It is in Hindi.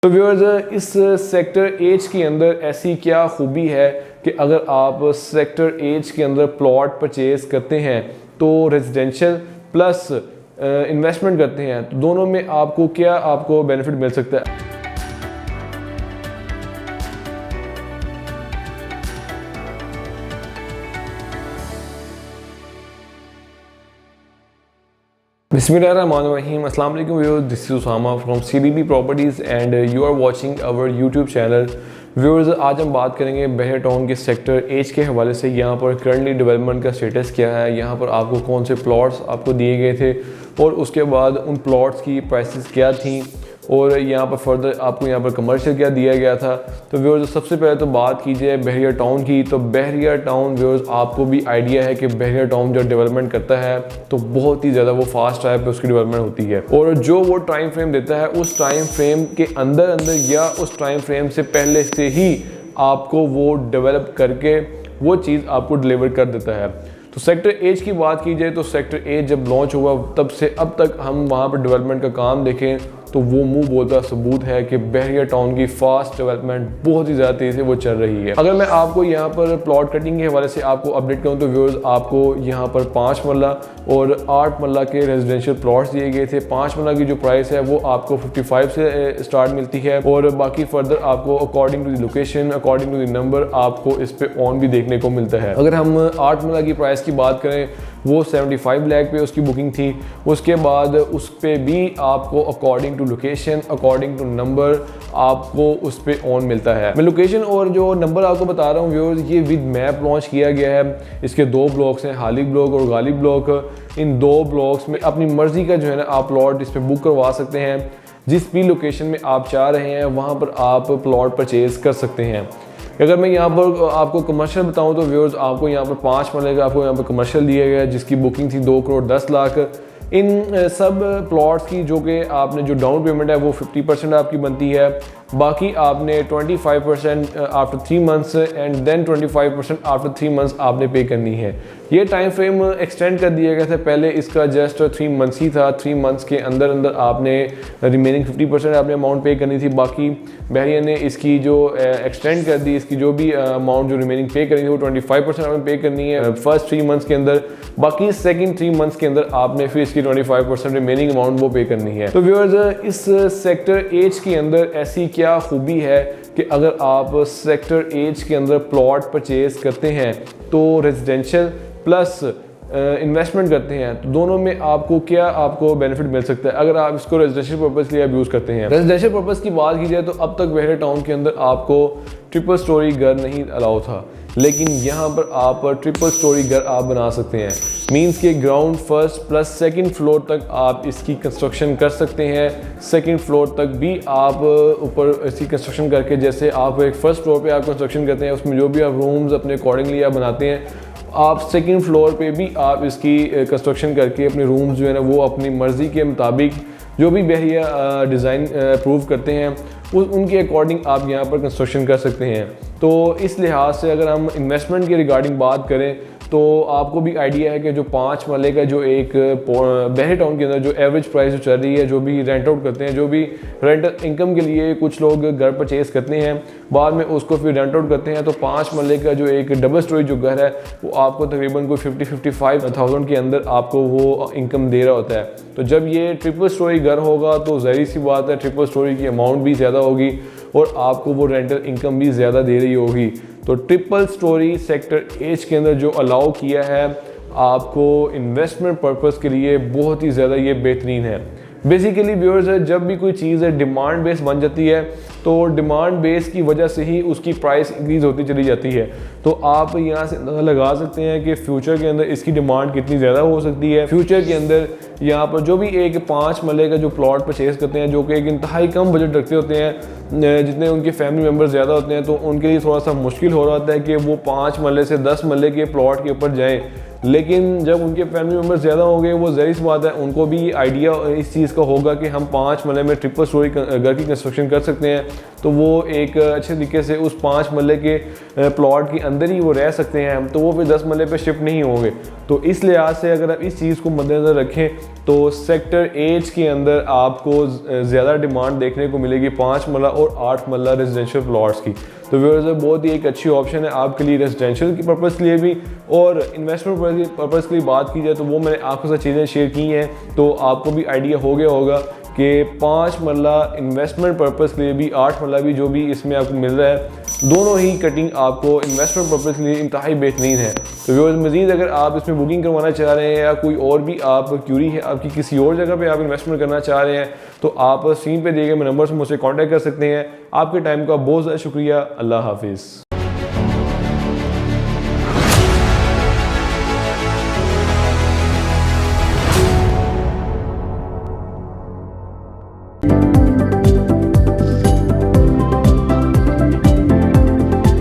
तो व्यूअर्स, इस सेक्टर एच के अंदर ऐसी क्या खूबी है कि अगर आप सेक्टर एच के अंदर प्लॉट परचेज करते हैं तो रेजिडेंशियल प्लस इन्वेस्टमेंट करते हैं तो दोनों में आपको बेनिफिट मिल सकता है। Bismillahirrahmanirrahim. Assalamu alaikum viewers. This is Usama from CBB Properties and you are watching our YouTube channel. Viewers, आज हम बात करेंगे बहरिया टाउन के सेक्टर एच के हवाले से। यहाँ पर करंटली डेवलपमेंट का स्टेटस क्या है, यहाँ पर आपको कौन से प्लॉट्स आपको दिए गए थे और उसके बाद उन प्लॉट्स की प्राइसेस क्या थी और यहाँ पर फर्दर आपको यहाँ पर कमर्शियल क्या दिया गया था। तो व्यूअर्स, सबसे पहले तो बात की जाए बहरिया टाउन की, तो बहरिया टाउन व्यूअर्स आपको भी आइडिया है कि बहरिया टाउन जब डेवलपमेंट करता है तो बहुत ही ज़्यादा वो फास्ट टाइप पे उसकी डेवलपमेंट होती है और जो वो टाइम फ्रेम देता है उस टाइम फ्रेम के अंदर या उस टाइम फ्रेम से पहले से ही आपको वो डेवलप करके वो चीज़ आपको डिलीवर कर देता है। तो सेक्टर एच की बात की जाए तो सेक्टर एच जब लॉन्च हुआ तब से अब तक हम वहाँ पर डेवलपमेंट का काम देखें तो वो मुंह बोलता सबूत है कि बहरिया टाउन की फास्ट डेवलपमेंट बहुत ही ज़्यादा तेज़ी से वो चल रही है। अगर मैं आपको यहाँ पर प्लॉट कटिंग के हवाले से आपको अपडेट करूँ तो व्यूअर्स, आपको यहाँ पर 5 मरला और 8 मरला के रेजिडेंशियल प्लॉट्स दिए गए थे। 5 मरला की जो प्राइस है वो आपको 55 से स्टार्ट मिलती है और बाकी फर्दर आपको according to the location, according to the number आपको इस पे ऑन भी देखने को मिलता है। अगर हम 8 मरला की प्राइस की बात करें वो 75 लाख पे उसकी बुकिंग थी। उसके बाद उस पर भी आपको according to location, according to number आपको उस पर ऑन मिलता है। मैं लोकेशन और जो नंबर आपको बता रहा हूँ व्यूअर्स, ये विद मैप लॉन्च किया गया है। इसके 2 ब्लॉक्स हैं, हाली ब्लॉक और गाली ब्लॉक। इन 2 ब्लॉक्स में अपनी मर्जी का जो है ना आप प्लॉट इस पर बुक करवा सकते हैं। जिस भी लोकेशन में आप चाह रहे हैं वहाँ पर आप प्लॉट परचेज कर सकते हैं। अगर मैं यहाँ पर आपको कमर्शियल बताऊँ तो व्यूअर्स, आपको यहाँ पर 5 मरले का आपको यहाँ पर कमर्शियल दिया गया है जिसकी बुकिंग थी 2 करोड़ 10 लाख। इन सब प्लॉट्स की जो कि आपने जो डाउन पेमेंट है वो 50% आपकी बनती है, बाकी आपने 25% after 3 months and then 25% after 3 months आपने पे करनी है। ये टाइम फ्रेम एक्सटेंड कर दिया गया था, पहले इसका जस्ट 3 मंथ्स ही था। 3 मंथ्स के अंदर अंदर आपने रिमेनिंग 50% आपने अमाउंट पे करनी थी। बाकी बहरिया ने इसकी जो एक्सटेंड कर दी, इसकी जो भी अमाउंट जो रिमेनिंग पे करनी थी वो 25% आपने पे करनी है फर्स्ट 3 मंथ्स के अंदर। बाकी सेकंड 3 मंथ्स के अंदर आपने फिर इसकी 25% रिमेनिंग अमाउंट वो पे करनी है। तो व्यूअर्स, इस सेक्टर एच के अंदर ऐसी क्या खूबी है कि अगर आप सेक्टर एच के अंदर प्लॉट परचेज करते हैं तो रेजिडेंशियल प्लस इन्वेस्टमेंट करते हैं तो दोनों में आपको बेनिफिट मिल सकता है अगर आप इसको रेजिडेंशियल पर्पज़ के लिए आप यूज़ करते हैं। रेजिडेंशियल पर्पज़ की बात की जाए तो अब तक बहरिया टाउन के अंदर आपको ट्रिपल स्टोरी घर नहीं अलाउ था, लेकिन यहाँ पर आप ट्रिपल स्टोरी घर आप बना सकते हैं। मींस के ground first plus second floor तक आप इसकी कंस्ट्रक्शन कर सकते हैं। सेकंड फ्लोर तक भी आप ऊपर इसकी कंस्ट्रक्शन करके, जैसे आप एक फर्स्ट फ्लोर पे आप कंस्ट्रक्शन करते हैं उसमें जो भी आप रूम्स अपने अकॉर्डिंगली आप बनाते हैं, आप सेकंड फ्लोर पे भी आप इसकी कंस्ट्रक्शन करके अपने रूम्स जो है ना वो अपनी मर्ज़ी के मुताबिक जो भी बहरिया डिज़ाइन अप्रूव करते हैं उनके अकॉर्डिंग आप यहाँ पर कंस्ट्रक्शन कर सकते हैं। तो इस लिहाज से अगर हम इन्वेस्टमेंट के रिगार्डिंग बात करें तो आपको भी आइडिया है कि जो 5 मरले का जो एक बहरिया टाउन के अंदर जो एवरेज प्राइस जो चल रही है, जो भी रेंट आउट करते हैं, जो भी रेंटल इनकम के लिए कुछ लोग घर परचेज करते हैं बाद में उसको फिर रेंट आउट करते हैं, तो 5 मरले का जो एक डबल स्टोरी जो घर है वो आपको तकरीबन कोई 50-55,000 के अंदर आपको वो इनकम दे रहा होता है। तो जब ये ट्रिपल स्टोरी घर होगा तो ज़ाहिर सी बात है ट्रिपल स्टोरी की अमाउंट भी ज़्यादा होगी और आपको वो रेंटल इनकम भी ज़्यादा दे रही होगी। तो ट्रिपल स्टोरी सेक्टर एच के अंदर जो अलाउ किया है आपको इन्वेस्टमेंट पर्पस के लिए बहुत ही ज़्यादा ये बेहतरीन है। बेसिकली व्यूअर्स, जब भी कोई चीज़ डिमांड बेस बन जाती है तो डिमांड बेस की वजह से ही उसकी प्राइस इंक्रीज़ होती चली जाती है। तो आप यहाँ से अंदाज़ा लगा सकते हैं कि फ्यूचर के अंदर इसकी डिमांड कितनी ज़्यादा हो सकती है। फ्यूचर के अंदर यहाँ पर जो भी एक 5 मरले का जो प्लॉट परचेज करते हैं, जो कि एक इंतहाई कम बजट रखते होते हैं, जितने उनके फैमिली मेम्बर ज़्यादा होते हैं, तो उनके लिए थोड़ा सा मुश्किल हो रहा होता है कि वो 5 मरले से 10 मरले के प्लॉट के ऊपर जाएँ। लेकिन जब उनके फैमिली मेम्बर ज़्यादा हो गए, वो ज़ाहिर सी बात है उनको भी आइडिया इस चीज़ का होगा कि हम 5 मरले में ट्रिपल स्टोरी घर की कंस्ट्रक्शन कर सकते हैं। तो वो एक अच्छे तरीके से उस 5 मरले के प्लॉट के अंदर ही वो रह सकते हैं, तो वो फिर 10 मरले पे शिफ्ट नहीं होंगे। तो इस लिहाज से अगर आप इस चीज़ को मद्देनज़र रखें तो सेक्टर एच के अंदर आपको ज़्यादा डिमांड देखने को मिलेगी 5 मरला और 8 मरला रेजिडेंशियल प्लॉट्स की। तो व्यूअर्स बहुत ही एक अच्छी ऑप्शन है आपके लिए रेजिडेंशियल की पर्पज़ के लिए भी, और इन्वेस्टमेंट पर्पज़ के लिए बात की जाए तो वो मैंने आपके साथ चीज़ें शेयर की हैं, तो आपको भी आइडिया हो गया होगा कि 5 मरला इन्वेस्टमेंट पर्पज़ के लिए भी, 8 मरला भी जो भी इसमें आपको मिल रहा है, दोनों ही कटिंग आपको इन्वेस्टमेंट पर्पज़ के लिए इंतहाई बेहतरीन है। तो व्यूअर्स मज़ीद अगर आप इसमें बुकिंग करवाना चाह रहे हैं या कोई और भी आप क्यूरी है आपकी किसी और जगह पे आप इन्वेस्टमेंट करना चाह रहे हैं, तो आप स्क्रीन पे दिए गए नंबर से मुझसे कॉन्टैक्ट कर सकते हैं। आपके टाइम का बहुत ज़्यादा शुक्रिया। अल्लाह हाफिज़।